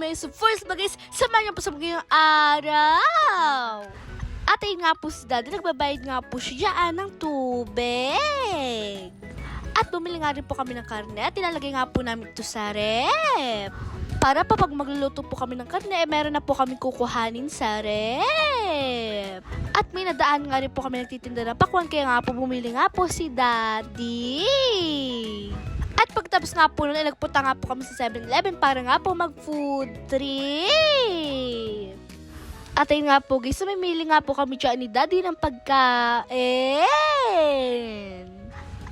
namin. So first ba guys, samahan niyo po sa ngayong araw. At ayun nga po si Daddy, nagbabayad nga po siya ng tubig. At bumili nga rin po kami ng karne at ilalagay nga po namin ito sa rep. Para pa pag magluluto po kami ng karne, meron na po kami kukuhanin sa rep. At may nadaan nga rin po kami nagtitinda ng pakwan, kaya nga po bumili nga po si Daddy. At pagtapos nga po nun, nagpunta nga po kami sa 7-Eleven para nga po mag-food trip. At ayun nga po guys, mamimili nga po kami dyan ni Daddy ng pagkain.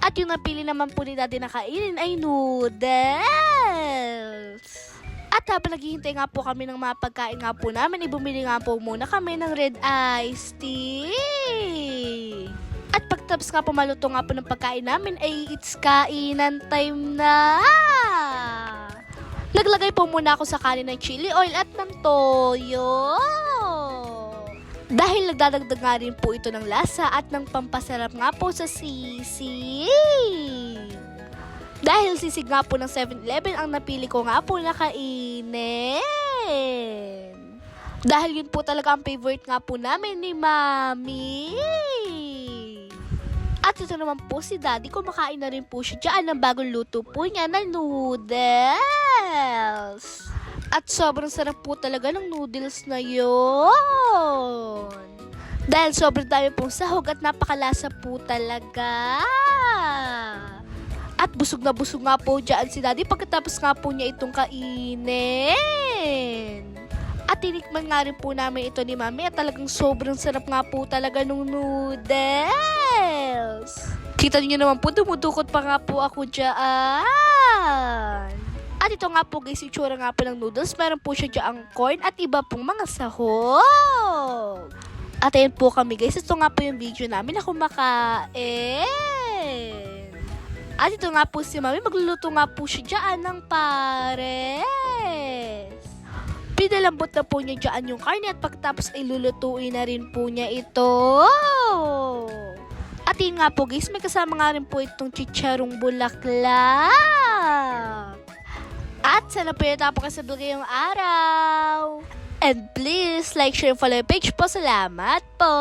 At yung napili naman po ni Daddy na kainin ay noodles. At habang naghihintay nga po kami ng mga pagkain nga po namin, bumili nga po muna kami ng red iced tea. At pagtapos nga po maluto nga po ng pagkain namin ay it's kainan time na. Naglagay po muna ako sa kanin ng chili oil at ng toyo. Dahil nagdadagdag nga rin po ito ng lasa at ng pampasarap nga po sa sisig. Dahil sisig nga po ng 7-Eleven ang napili ko nga po na kainin. Dahil yun po talaga ang favorite nga po namin ni Mami. At ito naman po si Daddy, kumakain na rin po siya dyan ng bagong luto po niya na noodles. At sobrang sarap po talaga ng noodles na yun. Dahil sobrang dami pong sahog at napakalasa po talaga. At busog na busog nga po dyan si Daddy pagkatapos nga po niya itong kainin. At tinikman nga rin po namin ito ni Mami at talagang sobrang sarap nga po talaga ng noodles. Kita niyo naman po, dumudukot pa nga po ako dyan. At ito nga po guys, itsura nga po ng noodles. Meron po siya dyan corn at iba pong mga sahog. At ayun po kami guys, ito nga po yung video namin na kumakain. At ito nga po si Mami, magluluto nga po siya dyan ng pares. Pinalambot na po niya dyan yung karne at pagkatapos ay lulutuin na rin po niya ito. At yun nga po guys, may kasama nga rin po itong chicharong bulaklak. At sana po yung tapo kasi ngayong araw. And please like, share, follow yung page po. Salamat po!